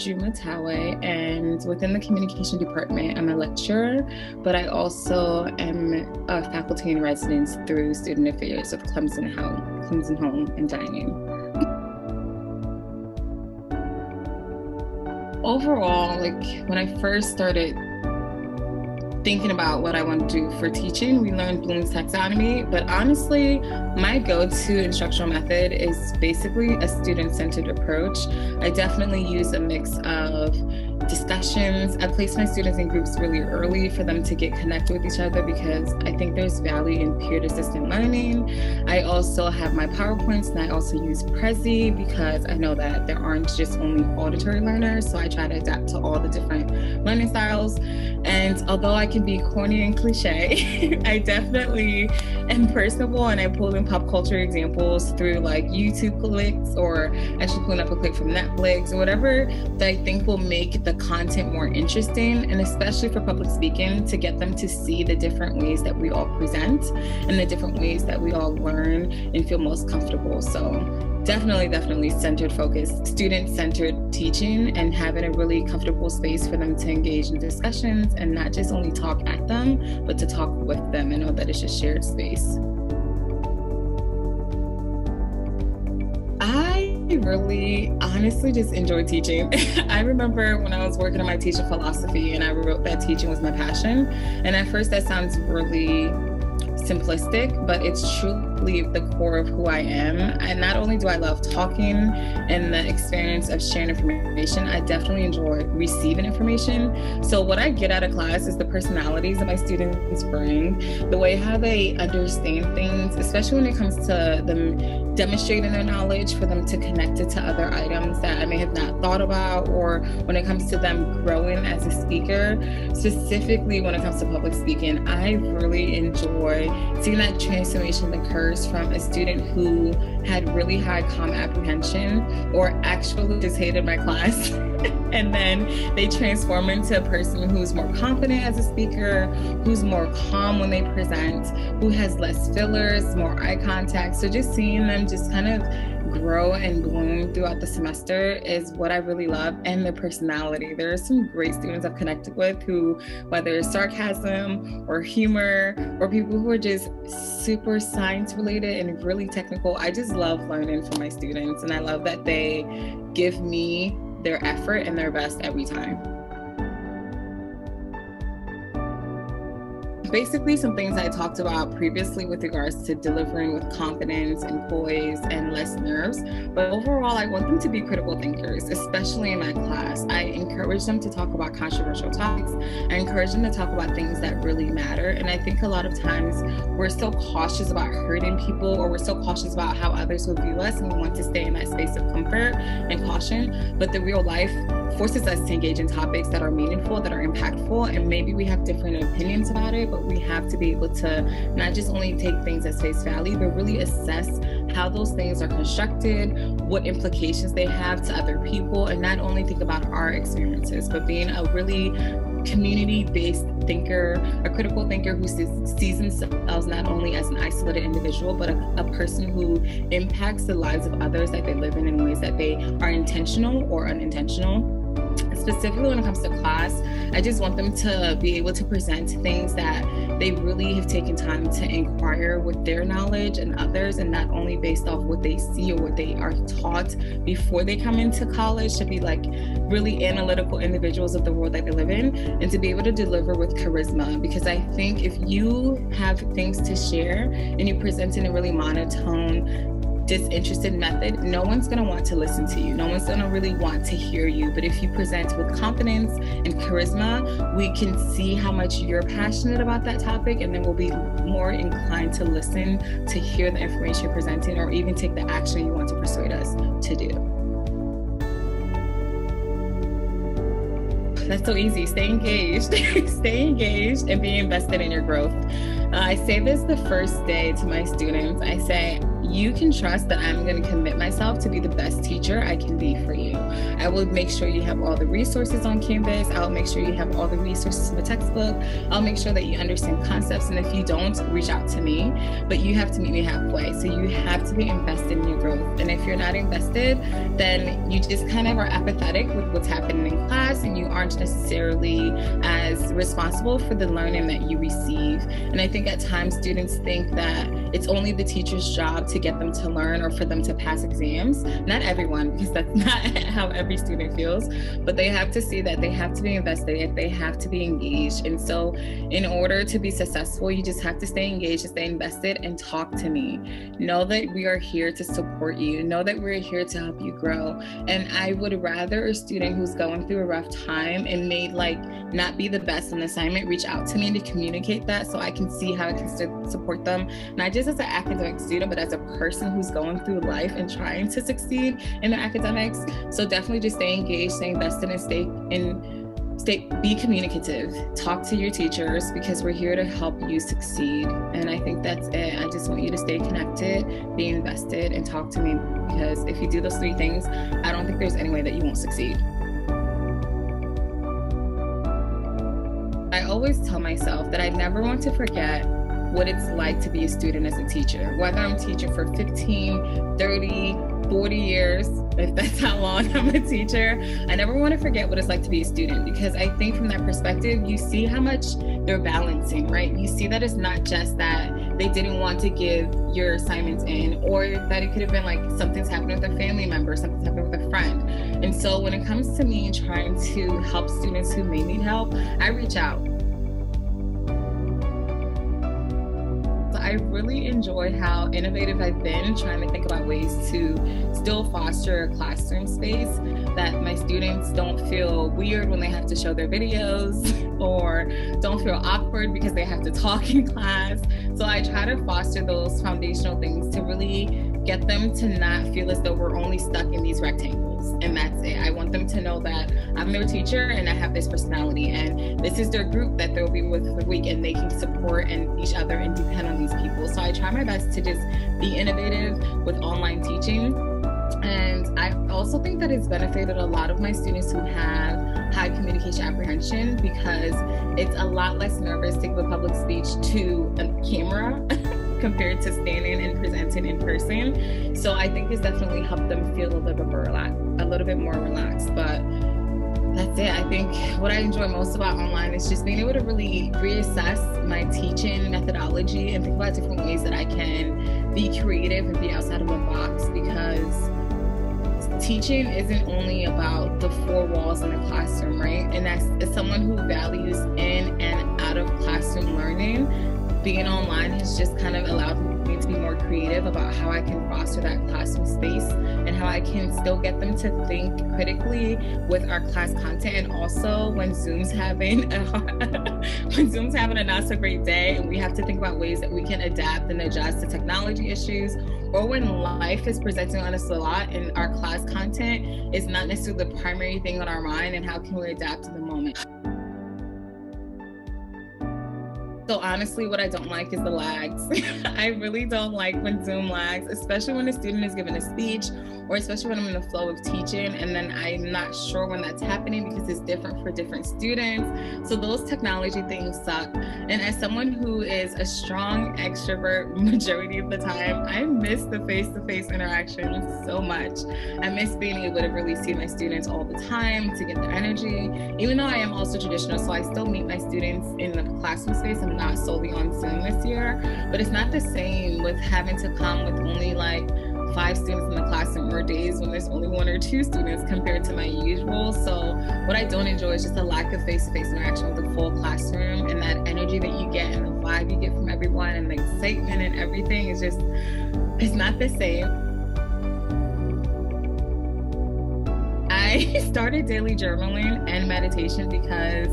Jumah Taweh, and within the communication department, I'm a lecturer, but I also am a faculty in residence through student affairs of Clemson Home and Dining. Overall, when I first started thinking about what I want to do for teaching, we learned Bloom's taxonomy, but honestly, my go-to instructional method is basically a student-centered approach. I definitely use a mix of discussions. I place my students in groups really early for them to get connected with each other because I think there's value in peer assisted learning. I also have my PowerPoints, and I also use Prezi because I know that there aren't just only auditory learners, so I try to adapt to all the different learning styles. And although I can be corny and cliche, I definitely am personable, and I pull in pop culture examples through YouTube clicks, or actually pulling up a clip from Netflix or whatever that I think will make the content more interesting, and especially for public speaking, to get them to see the different ways that we all present and the different ways that we all learn and feel most comfortable. So definitely centered focus, student-centered teaching, and having a really comfortable space for them to engage in discussions and not just only talk at them, but to talk with them and know that it's a shared space. I really honestly just enjoy teaching. I remember when I was working on my teaching philosophy and I wrote that teaching was my passion. And at first that sounds really simplistic, but it's truly the core of who I am. And not only do I love talking and the experience of sharing information, I definitely enjoy receiving information. So what I get out of class is the personalities that my students bring, the way how they understand things, especially when it comes to them demonstrating their knowledge, for them to connect it to other items that I may have not thought about, or when it comes to them growing as a speaker. Specifically when it comes to public speaking, I really enjoy seeing that transformation that occurs from a student who had really high comm apprehension or actually just hated my class and then they transform into a person who's more confident as a speaker, who's more calm when they present, who has less fillers, more eye contact. So just seeing them just kind of grow and bloom throughout the semester is what I really love, and their personality. There are some great students I've connected with who, whether it's sarcasm or humor or people who are just super science related and really technical, I just love learning from my students, and I love that they give me their effort and their best every time. Basically, some things I talked about previously with regards to delivering with confidence and poise and less nerves. But overall, I want them to be critical thinkers, especially in my class. I encourage them to talk about controversial topics. I encourage them to talk about things that really matter. And I think a lot of times we're so cautious about hurting people, or we're so cautious about how others will view us, and we want to stay in that space of comfort and caution. But the real life forces us to engage in topics that are meaningful, that are impactful, and maybe we have different opinions about it, but we have to be able to not just only take things at face value, but really assess how those things are constructed, what implications they have to other people, and not only think about our experiences, but being a really community-based thinker, a critical thinker who sees themselves not only as an isolated individual, but a person who impacts the lives of others that they live in ways that they are intentional or unintentional. Specifically when it comes to class, I just want them to be able to present things that they really have taken time to inquire with their knowledge and others, and not only based off what they see or what they are taught before they come into college, to be really analytical individuals of the world that they live in, and to be able to deliver with charisma. Because I think if you have things to share and you present in a really monotone, disinterested method, no one's going to want to listen to you. No one's going to really want to hear you. But if you present with confidence and charisma, we can see how much you're passionate about that topic, and then we'll be more inclined to listen, to hear the information you're presenting, or even take the action you want to persuade us to do. That's so easy. Stay engaged. Stay engaged and be invested in your growth. I say this the first day to my students. I say, you can trust that I'm going to commit myself to be the best teacher I can be for you. I will make sure you have all the resources on Canvas. I'll make sure you have all the resources in the textbook. I'll make sure that you understand concepts. And if you don't, reach out to me. But you have to meet me halfway. So you have to be invested in your growth. And if you're not invested, then you just kind of are apathetic with what's happening in class, and you aren't necessarily as responsible for the learning that you receive. And I think at times students think that it's only the teacher's job to get them to learn or for them to pass exams. Not everyone, because that's not how every student feels, but they have to see that they have to be invested, they have to be engaged. And so in order to be successful, you just have to stay engaged and stay invested and talk to me. Know that we are here to support you. Know that we're here to help you grow. And I would rather a student who's going through a rough time and may not be the best on the assignment reach out to me to communicate that, so I can see how I can support them, not just as an academic student, but as a person who's going through life and trying to succeed in their academics. So definitely just stay engaged, stay invested, and be communicative. Talk to your teachers, because we're here to help you succeed. And I think that's it. I just want you to stay connected, be invested, and talk to me, because if you do those three things, I don't think there's any way that you won't succeed. I always tell myself that I never want to forget what it's like to be a student as a teacher, whether I'm teaching for 15, 30, 40 years, if that's how long I'm a teacher. I never want to forget what it's like to be a student, because I think from that perspective, you see how much they're balancing, right? You see that it's not just that they didn't want to give your assignments in, or that it could have been like something's happened with a family member, something's happened with a friend. And so when it comes to me trying to help students who may need help, I reach out. I really enjoy how innovative I've been trying to think about ways to still foster a classroom space that my students don't feel weird when they have to show their videos, or don't feel awkward because they have to talk in class. So I try to foster those foundational things to really get them to not feel as though we're only stuck in these rectangles. And that's it. I want them to know that I'm their teacher and I have this personality, and this is their group that they'll be with for the week, and they can support each other and depend on these people. So I try my best to just be innovative with online teaching. And I also think that it's benefited a lot of my students who have high communication apprehension, because it's a lot less nervous to give a public speech to a camera compared to standing and presenting in person. So I think it's definitely helped them feel a little bit more relaxed. But that's it. I think what I enjoy most about online is just being able to really reassess my teaching methodology and think about different ways that I can be creative and be outside of a box, because teaching isn't only about the four walls in the classroom, right? And as someone who values in and out of classroom learning, being online has just kind of allowed me to be more creative about how I can foster that classroom space and how I can still get them to think critically with our class content. And also when Zoom's having a not so great day and we have to think about ways that we can adapt and adjust to technology issues, or when life is presenting on us a lot and our class content is not necessarily the primary thing on our mind, and how can we adapt to the moment. So honestly, what I don't like is the lags. I really don't like when Zoom lags, especially when a student is giving a speech, or especially when I'm in the flow of teaching and then I'm not sure when that's happening because it's different for different students. So those technology things suck. And as someone who is a strong extrovert majority of the time, I miss the face-to-face interactions so much. I miss being able to really see my students all the time, to get their energy, even though I am also traditional, so I still meet my students in the classroom space. I'm not solely on Zoom this year, but it's not the same with having to come with only like 5 students in the classroom, or days when there's only 1 or 2 students compared to my usual. So what I don't enjoy is just the lack of face-to-face interaction with the full classroom, and that energy that you get and the vibe you get from everyone and the excitement and everything is just, it's not the same. I started daily journaling and meditation because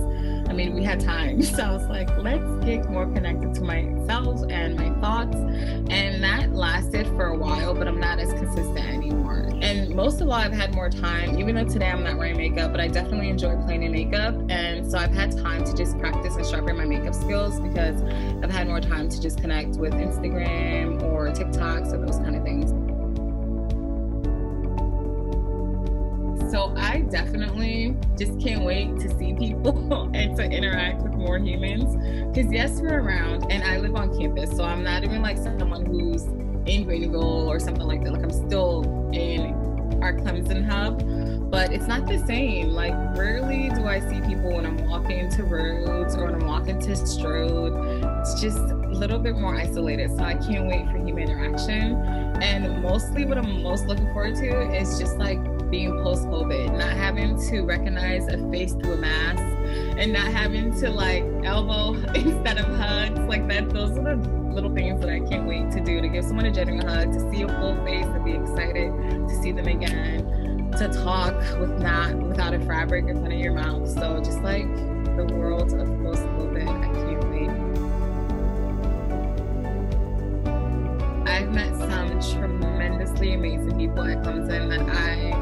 we had time. So I was like, let's get more connected to myself and my thoughts. And that lasted for a while, but I'm not as consistent anymore. And most of all, I've had more time, even though today I'm not wearing makeup, but I definitely enjoy playing in makeup. And so I've had time to just practice and sharpen my makeup skills because I've had more time to just connect with Instagram or TikToks or those kind of things. So I definitely just can't wait to see people and to interact with more humans. Because yes, we're around and I live on campus. So I'm not even like someone who's in Greenville or something like that. Like I'm still in our Clemson hub, but it's not the same. Like rarely do I see people when I'm walking to Rhodes or when I'm walking to Strode. It's just a little bit more isolated. So I can't wait for human interaction. And mostly what I'm most looking forward to is just like being post-COVID, not having to recognize a face through a mask and not having to like elbow instead of hugs. Like that, those are the little things that I can't wait to do, to give someone a genuine hug, to see a full face and be excited to see them again, to talk without a fabric in front of your mouth. So just like the world of post-COVID, I can't wait. I've met some tremendously amazing people at Clemson that I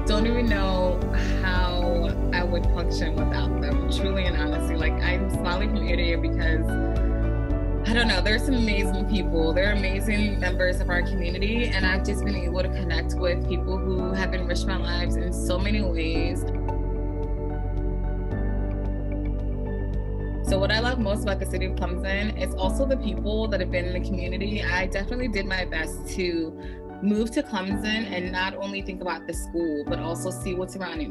don't even know how I would function without them, truly and honestly. Like I'm smiling from ear to ear because I don't know, there's some amazing people. They're amazing members of our community, and I've just been able to connect with people who have enriched my lives in so many ways. So what I love most about the city of Clemson is also the people that have been in the community. I definitely did my best to move to Clemson and not only think about the school, but also see what's around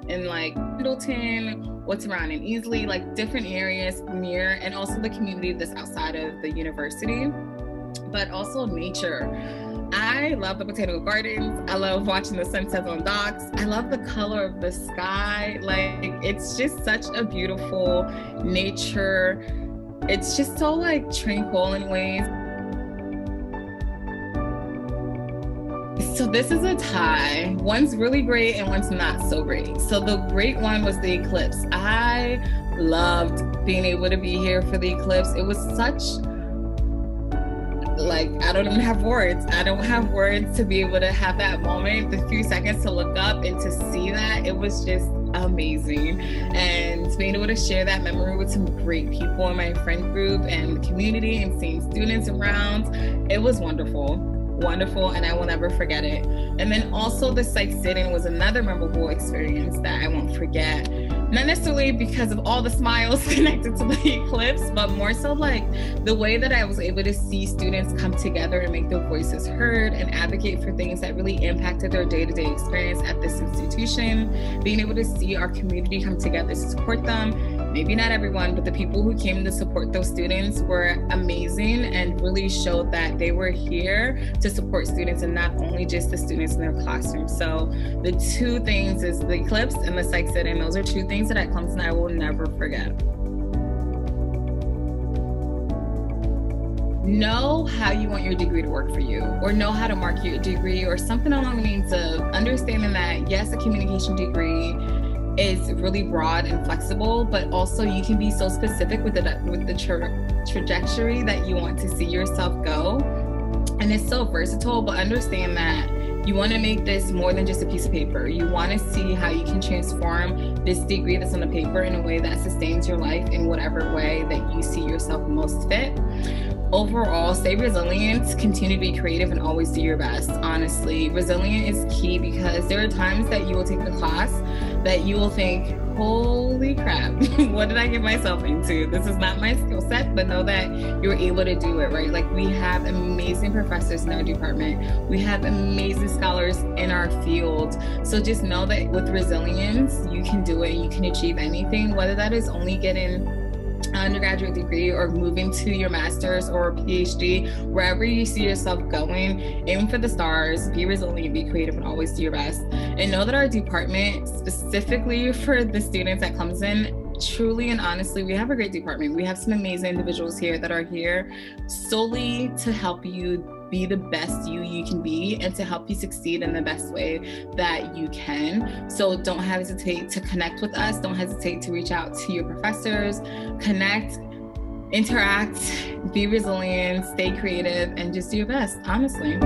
in like Middleton, what's around in Easley, like different areas near, and also the community that's outside of the university, but also nature. I love the botanical gardens. I love watching the sunsets on docks. I love the color of the sky. Like it's just such a beautiful nature. It's just so like tranquil in ways. So this is a tie. One's really great and one's not so great. So the great one was the eclipse. I loved being able to be here for the eclipse. It was such, like, I don't even have words. I don't have words to be able to have that moment, the few seconds to look up and to see that. It was just amazing. And being able to share that memory with some great people in my friend group and community and seeing students around, it was wonderful. And I will never forget it. And then also the sight-sitting was another memorable experience that I won't forget. Not necessarily because of all the smiles connected to the eclipse, but more so like the way that I was able to see students come together and make their voices heard and advocate for things that really impacted their day-to-day experience at this institution. Being able to see our community come together to support them. Maybe not everyone, but the people who came to support those students were amazing and really showed that they were here to support students and not only just the students in their classroom. So the two things is the eclipse and the sight-sitting. Those are two things that at Clemson I will never forget. Know how you want your degree to work for you, or know how to mark your degree, or something along the lines of understanding that yes, a communication degree is really broad and flexible, but also you can be so specific with the trajectory that you want to see yourself go. And it's so versatile, but understand that you want to make this more than just a piece of paper. You want to see how you can transform this degree that's on the paper in a way that sustains your life in whatever way that you see yourself most fit. Overall, stay resilient, continue to be creative, and always do your best. Honestly, resilient is key because there are times that you will take a class that you will think, holy crap, what did I get myself into? This is not my skill set, but know that you're able to do it, right? Like we have amazing professors in our department. We have amazing scholars in our field. So just know that with resilience, you can do it and you can achieve anything, whether that is only getting an undergraduate degree or moving to your master's or PhD, wherever you see yourself going, aim for the stars, be resilient, be creative, and always do your best. And know that our department, specifically for the students at Clemson, truly and honestly, we have a great department. We have some amazing individuals here that are here solely to help you be the best you can be and to help you succeed in the best way that you can. So don't hesitate to connect with us. Don't hesitate to reach out to your professors, connect, interact, be resilient, stay creative, and just do your best, honestly.